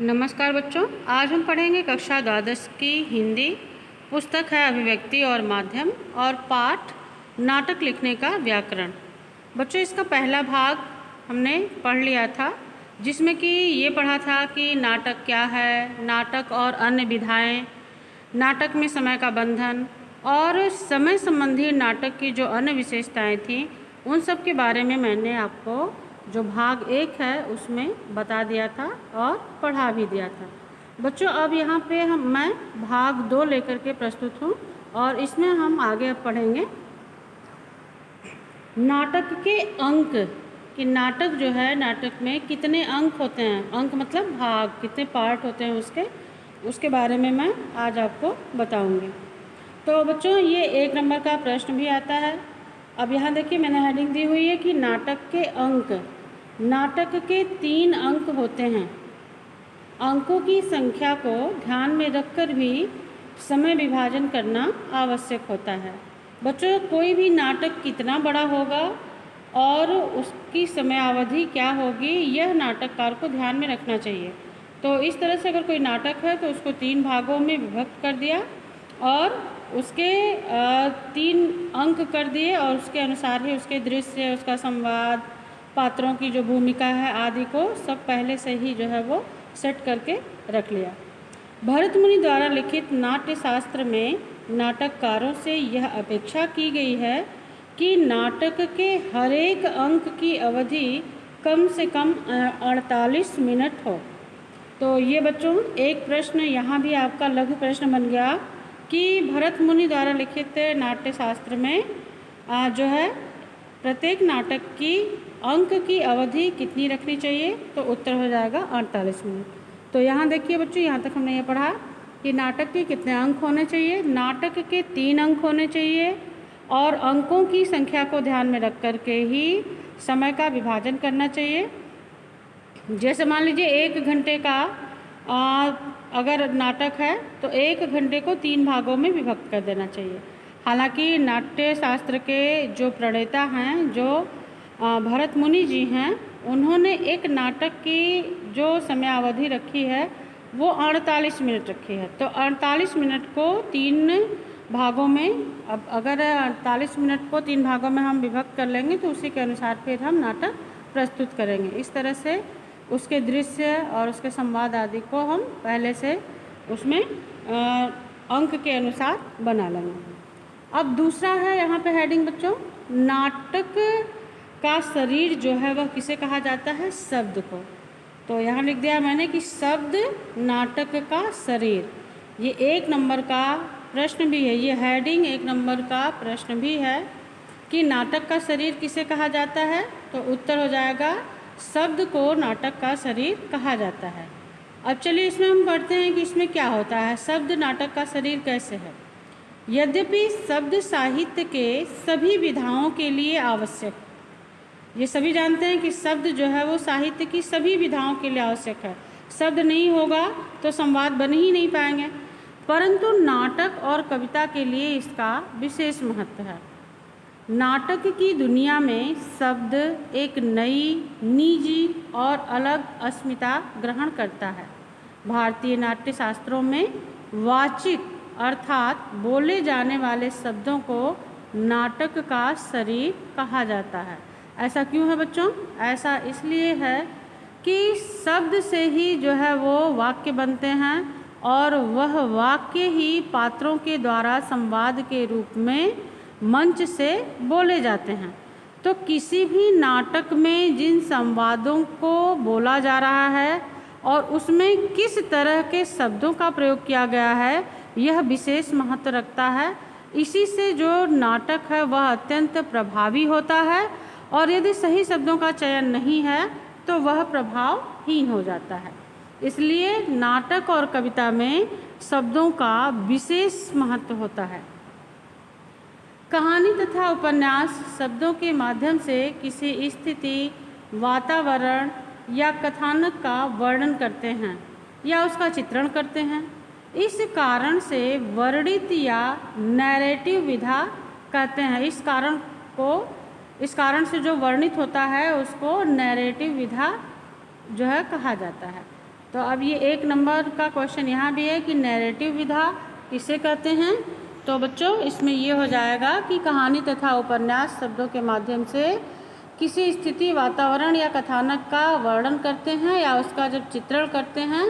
नमस्कार बच्चों, आज हम पढ़ेंगे कक्षा द्वादश की हिंदी। पुस्तक है अभिव्यक्ति और माध्यम और पाठ नाटक लिखने का व्याकरण। बच्चों, इसका पहला भाग हमने पढ़ लिया था, जिसमें कि ये पढ़ा था कि नाटक क्या है, नाटक और अन्य विधाएं, नाटक में समय का बंधन और समय संबंधी नाटक की जो अन्य विशेषताएं थीं, उन सब के बारे में मैंने आपको जो भाग 1 है उसमें बता दिया था और पढ़ा भी दिया था। बच्चों, अब यहाँ पे मैं भाग 2 लेकर के प्रस्तुत हूँ और इसमें हम आगे अब पढ़ेंगे नाटक के अंक, कि नाटक जो है, नाटक में कितने अंक होते हैं। अंक मतलब भाग, कितने पार्ट होते हैं उसके बारे में मैं आज आपको बताऊँगी। तो बच्चों, ये 1 नंबर का प्रश्न भी आता है। अब यहाँ देखिए, मैंने हेडिंग दी हुई है कि नाटक के अंक। नाटक के 3 अंक होते हैं। अंकों की संख्या को ध्यान में रखकर भी समय विभाजन करना आवश्यक होता है। बच्चों, कोई भी नाटक कितना बड़ा होगा और उसकी समयावधि क्या होगी, यह नाटककार को ध्यान में रखना चाहिए। तो इस तरह से अगर कोई नाटक है तो उसको 3 भागों में विभक्त कर दिया और उसके 3 अंक कर दिए और उसके अनुसार ही उसके दृश्य, उसका संवाद, पात्रों की जो भूमिका है आदि को सब पहले से ही जो है वो सेट करके रख लिया। भरत मुनि द्वारा लिखित नाट्य शास्त्र में नाटककारों से यह अपेक्षा की गई है कि नाटक के हर एक अंक की अवधि कम से कम 48 मिनट हो। तो ये बच्चों, एक प्रश्न यहाँ भी आपका लघु प्रश्न बन गया कि भरत मुनि द्वारा लिखित नाट्य शास्त्र में जो है प्रत्येक नाटक की अंक की अवधि कितनी रखनी चाहिए। तो उत्तर हो जाएगा 48 मिनट। तो यहाँ देखिए बच्चों, यहाँ तक हमने ये पढ़ा कि नाटक के कितने अंक होने चाहिए। नाटक के 3 अंक होने चाहिए और अंकों की संख्या को ध्यान में रख कर के ही समय का विभाजन करना चाहिए। जैसे मान लीजिए 1 घंटे का अगर नाटक है तो 1 घंटे को 3 भागों में विभक्त कर देना चाहिए। हालांकि नाट्य शास्त्र के जो प्रणेता हैं, जो भरत मुनि जी हैं, उन्होंने एक नाटक की जो समयावधि रखी है वो 48 मिनट रखी है। तो 48 मिनट को 3 भागों में, अब अगर 48 मिनट को 3 भागों में हम विभक्त कर लेंगे तो उसी के अनुसार फिर हम नाटक प्रस्तुत करेंगे। इस तरह से उसके दृश्य और उसके संवाद आदि को हम पहले से उसमें अंक के अनुसार बना लेंगे। अब दूसरा है यहाँ पे हेडिंग बच्चों, नाटक का शरीर जो है वह किसे कहा जाता है, शब्द को। तो यहाँ लिख दिया मैंने कि शब्द नाटक का शरीर। ये 1 नंबर का प्रश्न भी है, ये हेडिंग 1 नंबर का प्रश्न भी है कि नाटक का शरीर किसे कहा जाता है। तो उत्तर हो जाएगा शब्द को नाटक का शरीर कहा जाता है। अब चलिए इसमें हम पढ़ते हैं कि इसमें क्या होता है, शब्द नाटक का शरीर कैसे है। यद्यपि शब्द साहित्य के सभी विधाओं के लिए आवश्यक, ये सभी जानते हैं कि शब्द जो है वो साहित्य की सभी विधाओं के लिए आवश्यक है। शब्द नहीं होगा तो संवाद बन ही नहीं पाएंगे, परंतु नाटक और कविता के लिए इसका विशेष महत्व है। नाटक की दुनिया में शब्द एक नई, निजी और अलग अस्मिता ग्रहण करता है। भारतीय नाट्य शास्त्रों में वाचिक अर्थात बोले जाने वाले शब्दों को नाटक का शरीर कहा जाता है। ऐसा क्यों है बच्चों? ऐसा इसलिए है कि शब्द से ही जो है वो वाक्य बनते हैं और वह वाक्य ही पात्रों के द्वारा संवाद के रूप में मंच से बोले जाते हैं। तो किसी भी नाटक में जिन संवादों को बोला जा रहा है और उसमें किस तरह के शब्दों का प्रयोग किया गया है, यह विशेष महत्व रखता है। इसी से जो नाटक है वह अत्यंत प्रभावी होता है और यदि सही शब्दों का चयन नहीं है तो वह प्रभावहीन हो जाता है। इसलिए नाटक और कविता में शब्दों का विशेष महत्व होता है। कहानी तथा उपन्यास शब्दों के माध्यम से किसी स्थिति, वातावरण या कथानक का वर्णन करते हैं या उसका चित्रण करते हैं। इस कारण से वर्णित या नैरेटिव विधा कहते हैं। इस कारण से जो वर्णित होता है उसको नैरेटिव विधा जो है कहा जाता है। तो अब ये 1 नंबर का क्वेश्चन यहाँ भी है कि नैरेटिव विधा किसे कहते हैं। तो बच्चों इसमें ये हो जाएगा कि कहानी तथा उपन्यास शब्दों के माध्यम से किसी स्थिति, वातावरण या कथानक का वर्णन करते हैं या उसका जब चित्रण करते हैं,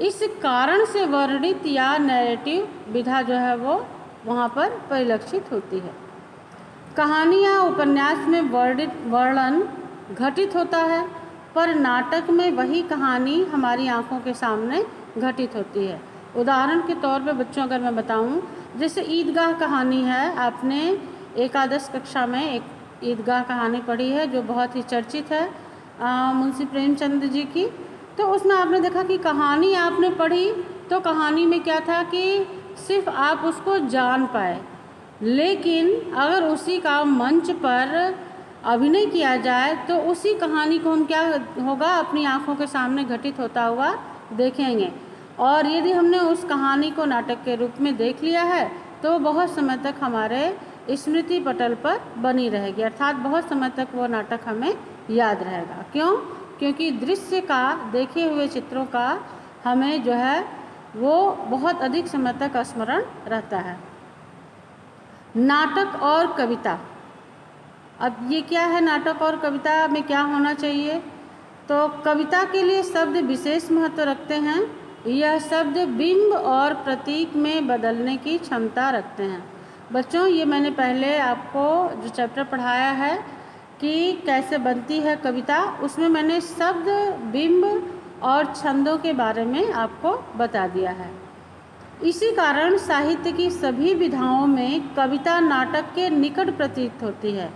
इस कारण से वर्णित या नैरेटिव विधा जो है वो वहाँ पर परिलक्षित होती है। कहानी या उपन्यास में वर्णन घटित होता है, पर नाटक में वही कहानी हमारी आंखों के सामने घटित होती है। उदाहरण के तौर पे बच्चों अगर मैं बताऊं, जैसे ईदगाह कहानी है, आपने एकादश कक्षा में एक ईदगाह कहानी पढ़ी है जो बहुत ही चर्चित है मुंशी प्रेमचंद जी की। तो उसमें आपने देखा कि कहानी आपने पढ़ी तो कहानी में क्या था कि सिर्फ आप उसको जान पाए, लेकिन अगर उसी का मंच पर अभिनय किया जाए तो उसी कहानी को हम क्या होगा अपनी आंखों के सामने घटित होता हुआ देखेंगे। और यदि हमने उस कहानी को नाटक के रूप में देख लिया है तो बहुत समय तक हमारे स्मृति पटल पर बनी रहेगी, अर्थात बहुत समय तक वो नाटक हमें याद रहेगा। क्यों? क्योंकि दृश्य का, देखे हुए चित्रों का हमें जो है वो बहुत अधिक समय तक स्मरण रहता है। नाटक और कविता, अब ये क्या है, नाटक और कविता में क्या होना चाहिए? तो कविता के लिए शब्द विशेष महत्व रखते हैं। यह शब्द बिंब और प्रतीक में बदलने की क्षमता रखते हैं। बच्चों ये मैंने पहले आपको जो चैप्टर पढ़ाया है कि कैसे बनती है कविता, उसमें मैंने शब्द, बिंब और छंदों के बारे में आपको बता दिया है। इसी कारण साहित्य की सभी विधाओं में कविता नाटक के निकट प्रतीत होती है।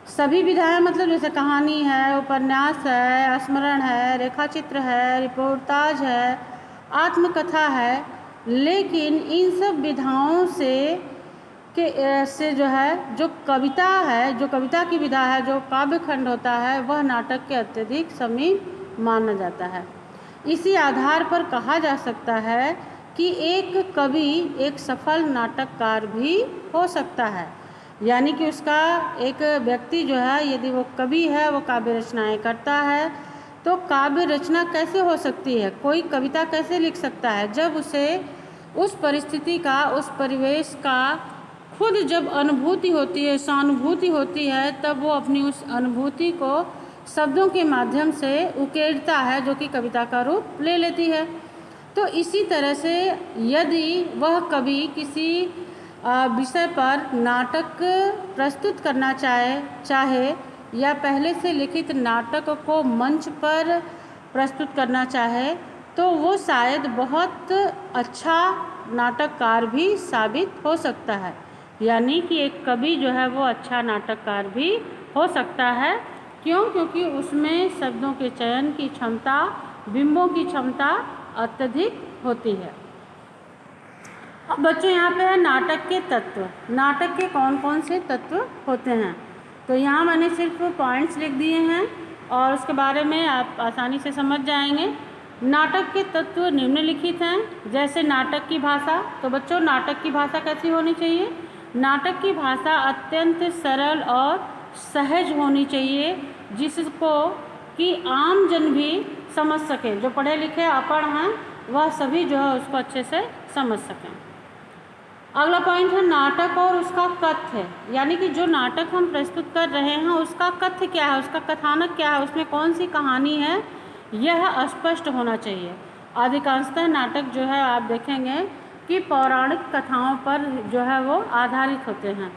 सभी विधाएं मतलब जैसे कहानी है, उपन्यास है, स्मरण है, रेखाचित्र है, रिपोर्टाज है, आत्मकथा है, लेकिन इन सब विधाओं से जो है जो कविता है, जो कविता की विधा है, जो काव्य खंड होता है, वह नाटक के अत्यधिक समीप माना जाता है। इसी आधार पर कहा जा सकता है कि एक कवि एक सफल नाटककार भी हो सकता है। यानी कि उसका एक व्यक्ति जो है, यदि वो कवि है, वो काव्य रचनाएं करता है, तो काव्य रचना कैसे हो सकती है, कोई कविता कैसे लिख सकता है? जब उसे उस परिस्थिति का, उस परिवेश का खुद जब अनुभूति होती है, सहानुभूति होती है, तब वो अपनी उस अनुभूति को शब्दों के माध्यम से उकेरता है, जो कि कविता का रूप ले लेती है। तो इसी तरह से यदि वह कवि किसी विषय पर नाटक प्रस्तुत करना चाहे या पहले से लिखित नाटक को मंच पर प्रस्तुत करना चाहे, तो वो शायद बहुत अच्छा नाटककार भी साबित हो सकता है। यानी कि एक कवि जो है वो अच्छा नाटककार भी हो सकता है। क्यों? क्योंकि उसमें शब्दों के चयन की क्षमता, बिंबों की क्षमता अत्यधिक होती है। अब बच्चों यहाँ पे है नाटक के तत्व। नाटक के कौन कौन से तत्व होते हैं? तो यहाँ मैंने सिर्फ पॉइंट्स लिख दिए हैं और उसके बारे में आप आसानी से समझ जाएंगे। नाटक के तत्व निम्नलिखित हैं। जैसे नाटक की भाषा, तो बच्चों नाटक की भाषा कैसी होनी चाहिए? नाटक की भाषा अत्यंत सरल और सहज होनी चाहिए, जिसको कि आम जन भी समझ सके। जो पढ़े लिखे अपढ़ हैं वह सभी जो है उसको अच्छे से समझ सकें। अगला पॉइंट है नाटक और उसका कथ्य, यानी कि जो नाटक हम प्रस्तुत कर रहे हैं उसका कथ्य क्या है, उसका कथानक क्या है, उसमें कौन सी कहानी है, यह स्पष्ट होना चाहिए। अधिकांशतः नाटक जो है आप देखेंगे कि पौराणिक कथाओं पर जो है वो आधारित होते हैं।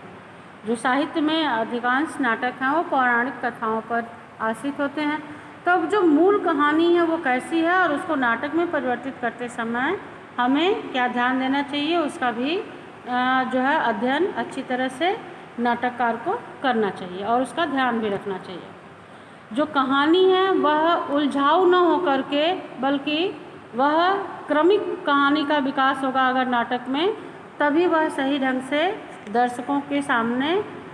जो साहित्य में अधिकांश नाटक हैं वो पौराणिक कथाओं पर आश्रित होते हैं। तो अब जो मूल कहानी है वो कैसी है और उसको नाटक में परिवर्तित करते समय हमें क्या ध्यान देना चाहिए, उसका भी जो है अध्ययन अच्छी तरह से नाटककार को करना चाहिए और उसका ध्यान भी रखना चाहिए। जो कहानी है वह उलझाऊ न होकर के, बल्कि वह क्रमिक कहानी का विकास होगा अगर नाटक में, तभी वह सही ढंग से दर्शकों के सामने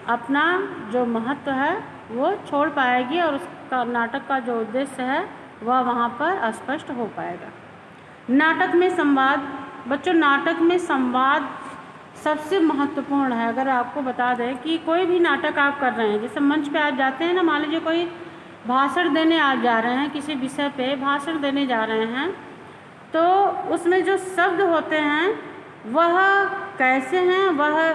अपना जो महत्व है वो छोड़ पाएगी और उसका नाटक का जो उद्देश्य है वह वहाँ पर स्पष्ट हो पाएगा। नाटक में संवाद, बच्चों नाटक में संवाद सबसे महत्वपूर्ण है। अगर आपको बता दें कि कोई भी नाटक आप कर रहे हैं, जैसे मंच पे आप जाते हैं ना, मान लीजिए कोई भाषण देने आप जा रहे हैं, किसी विषय पे भाषण देने जा रहे हैं, तो उसमें जो शब्द होते हैं वह कैसे हैं, वह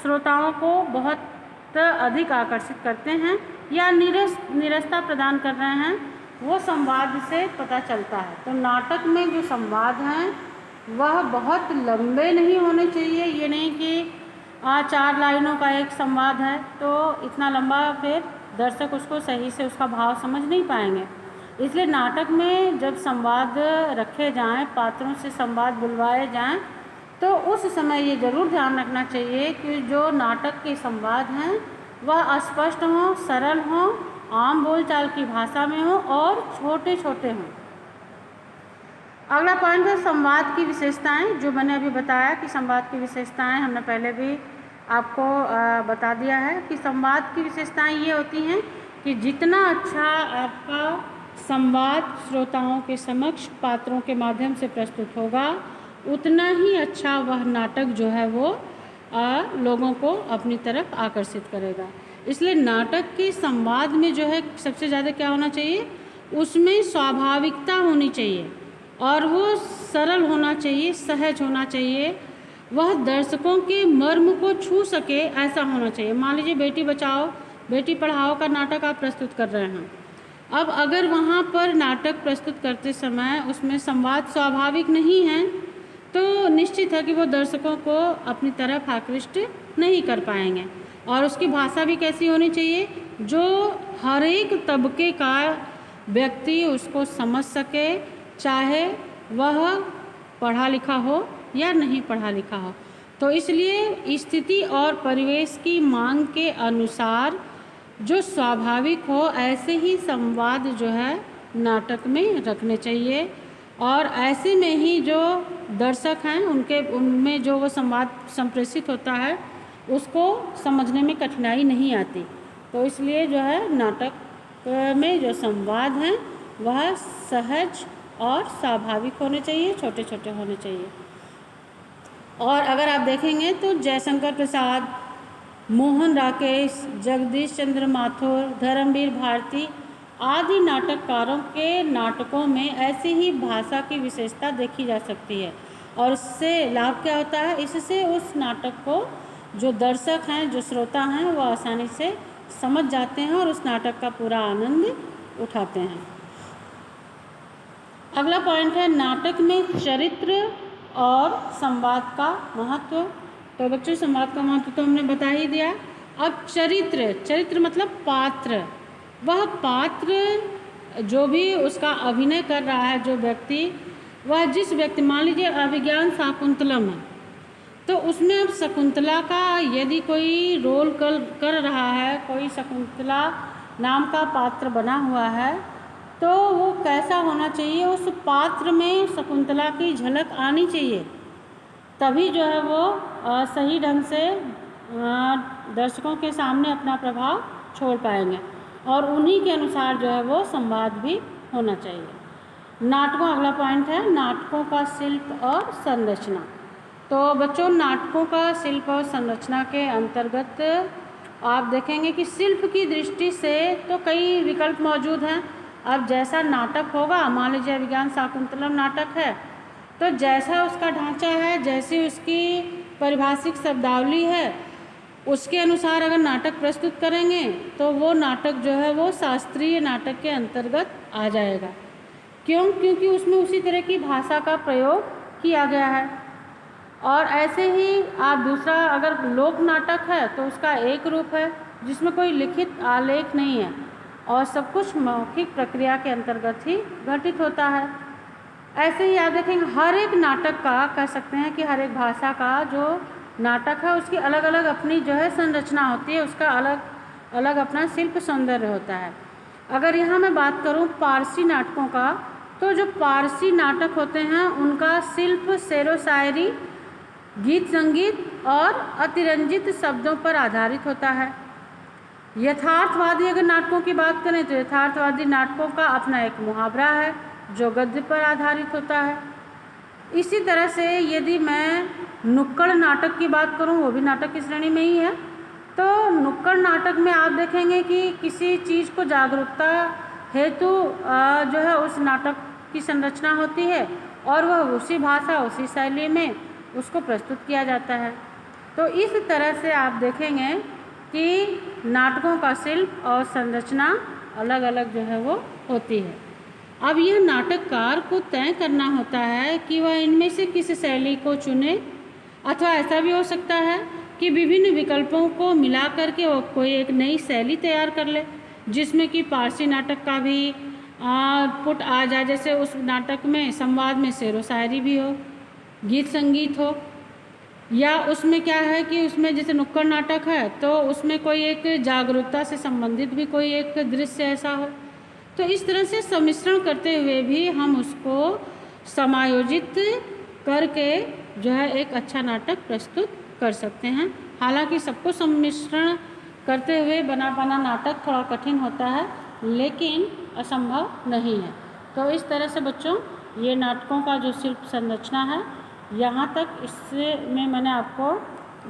श्रोताओं को बहुत अधिक आकर्षित करते हैं या नीरसता प्रदान कर रहे हैं, वो संवाद से पता चलता है। तो नाटक में जो संवाद हैं वह बहुत लंबे नहीं होने चाहिए। ये नहीं कि 4 लाइनों का एक संवाद है तो इतना लंबा, फिर दर्शक उसको सही से उसका भाव समझ नहीं पाएंगे। इसलिए नाटक में जब संवाद रखे जाएं, पात्रों से संवाद बुलवाए जाएं, तो उस समय ये ज़रूर ध्यान रखना चाहिए कि जो नाटक के संवाद हैं वह स्पष्ट हों, सरल हों, आम बोलचाल की भाषा में हों और छोटे छोटे हों। अगला पॉइंट है संवाद की विशेषताएं। जो मैंने अभी बताया कि संवाद की विशेषताएं हमने पहले भी आपको बता दिया है कि संवाद की विशेषताएं ये होती हैं कि जितना अच्छा आपका संवाद श्रोताओं के समक्ष पात्रों के माध्यम से प्रस्तुत होगा, उतना ही अच्छा वह नाटक जो है वो लोगों को अपनी तरफ आकर्षित करेगा। इसलिए नाटक के संवाद में जो है सबसे ज़्यादा क्या होना चाहिए, उसमें स्वाभाविकता होनी चाहिए और वो सरल होना चाहिए, सहज होना चाहिए, वह दर्शकों के मर्म को छू सके ऐसा होना चाहिए। मान लीजिए बेटी बचाओ बेटी पढ़ाओ का नाटक आप प्रस्तुत कर रहे हैं। अब अगर वहाँ पर नाटक प्रस्तुत करते समय उसमें संवाद स्वाभाविक नहीं है तो निश्चित है कि वो दर्शकों को अपनी तरफ आकृष्ट नहीं कर पाएंगे। और उसकी भाषा भी कैसी होनी चाहिए, जो हर एक तबके का व्यक्ति उसको समझ सके, चाहे वह पढ़ा लिखा हो या नहीं पढ़ा लिखा हो। तो इसलिए स्थिति और परिवेश की मांग के अनुसार जो स्वाभाविक हो ऐसे ही संवाद जो है नाटक में रखने चाहिए। और ऐसे में ही जो दर्शक हैं उनमें जो वो संवाद संप्रेषित होता है उसको समझने में कठिनाई नहीं आती। तो इसलिए जो है नाटक में जो संवाद हैं वह सहज और स्वाभाविक होने चाहिए, छोटे छोटे होने चाहिए। और अगर आप देखेंगे तो जयशंकर प्रसाद, मोहन राकेश, जगदीश चंद्र माथुर, धर्मवीर भारती आदि नाटककारों के नाटकों में ऐसी ही भाषा की विशेषता देखी जा सकती है। और इससे लाभ क्या होता है, इससे उस नाटक को जो दर्शक हैं, जो श्रोता हैं, वो आसानी से समझ जाते हैं और उस नाटक का पूरा आनंद उठाते हैं। अगला पॉइंट है नाटक में चरित्र और संवाद का महत्व। तो बच्चों संवाद का महत्व तो हमने बता ही दिया। अब चरित्र मतलब पात्र, वह पात्र जो भी उसका अभिनय कर रहा है जो व्यक्ति, वह जिस व्यक्ति, मान लीजिए अभिज्ञान शाकुंतलम है तो उसमें अब शकुंतला का यदि कोई रोल कर रहा है, कोई शकुंतला नाम का पात्र बना हुआ है, तो वो कैसा होना चाहिए, उस पात्र में शकुंतला की झलक आनी चाहिए, तभी जो है वो सही ढंग से दर्शकों के सामने अपना प्रभाव छोड़ पाएंगे। और उन्हीं के अनुसार जो है वो संवाद भी होना चाहिए। नाटकों, अगला पॉइंट है नाटकों का शिल्प और संरचना। तो बच्चों नाटकों का शिल्प और संरचना के अंतर्गत आप देखेंगे कि शिल्प की दृष्टि से तो कई विकल्प मौजूद हैं। अब जैसा नाटक होगा, मान लीजिए अभिज्ञान शाकुंतलम नाटक है तो जैसा उसका ढांचा है, जैसी उसकी पारिभाषिक शब्दावली है, उसके अनुसार अगर नाटक प्रस्तुत करेंगे तो वो नाटक जो है वो शास्त्रीय नाटक के अंतर्गत आ जाएगा। क्यों? क्योंकि उसमें उसी तरह की भाषा का प्रयोग किया गया है। और ऐसे ही आप दूसरा, अगर लोक नाटक है तो उसका एक रूप है जिसमें कोई लिखित आलेख नहीं है और सब कुछ मौखिक प्रक्रिया के अंतर्गत ही घटित होता है। ऐसे ही आप देखेंगे हर एक नाटक का, कह सकते हैं कि हर एक भाषा का जो नाटक है उसकी अलग अलग अपनी जो है संरचना होती है, उसका अलग अलग अपना शिल्प सौंदर्य होता है। अगर यहाँ मैं बात करूँ पारसी नाटकों का, तो जो पारसी नाटक होते हैं उनका शिल्प शेरो शायरी, गीत संगीत और अतिरंजित शब्दों पर आधारित होता है। यथार्थवादी अगर नाटकों की बात करें तो यथार्थवादी नाटकों का अपना एक मुहावरा है जो गद्य पर आधारित होता है। इसी तरह से यदि मैं नुक्कड़ नाटक की बात करूं, वो भी नाटक की श्रेणी में ही है। तो नुक्कड़ नाटक में आप देखेंगे कि किसी चीज़ को जागरूकता हेतु जो है उस नाटक की संरचना होती है और वह उसी भाषा उसी शैली में उसको प्रस्तुत किया जाता है। तो इस तरह से आप देखेंगे कि नाटकों का शिल्प और संरचना अलग अलग जो है वो होती है। अब यह नाटककार को तय करना होता है कि वह इनमें से किस शैली को चुने, अथवा ऐसा भी हो सकता है कि विभिन्न विकल्पों को मिला करके वो कोई एक नई शैली तैयार कर ले, जिसमें कि पारसी नाटक का भी पुट आ जाए। जैसे उस नाटक में संवाद में शेरो शायरी भी हो, गीत संगीत हो, या उसमें क्या है कि उसमें जैसे नुक्कड़ नाटक है तो उसमें कोई एक जागरूकता से संबंधित भी कोई एक दृश्य ऐसा हो। तो इस तरह से सम्मिश्रण करते हुए भी हम उसको समायोजित करके जो है एक अच्छा नाटक प्रस्तुत कर सकते हैं। हालांकि सबको सम्मिश्रण करते हुए बना नाटक थोड़ा कठिन होता है, लेकिन असंभव नहीं है। तो इस तरह से बच्चों ये नाटकों का जो शिल्प संरचना है यहाँ तक इससे में मैंने आपको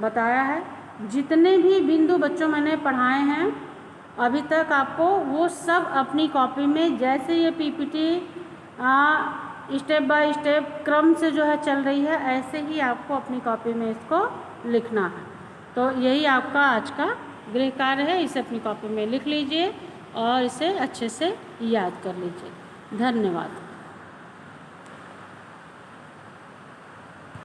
बताया है। जितने भी बिंदु बच्चों मैंने पढ़ाए हैं अभी तक आपको, वो सब अपनी कॉपी में जैसे ये पीपीटी स्टेप बाय स्टेप क्रम से जो है चल रही है, ऐसे ही आपको अपनी कॉपी में इसको लिखना है। तो यही आपका आज का गृह कार्य है, इसे अपनी कॉपी में लिख लीजिए और इसे अच्छे से याद कर लीजिए। धन्यवाद।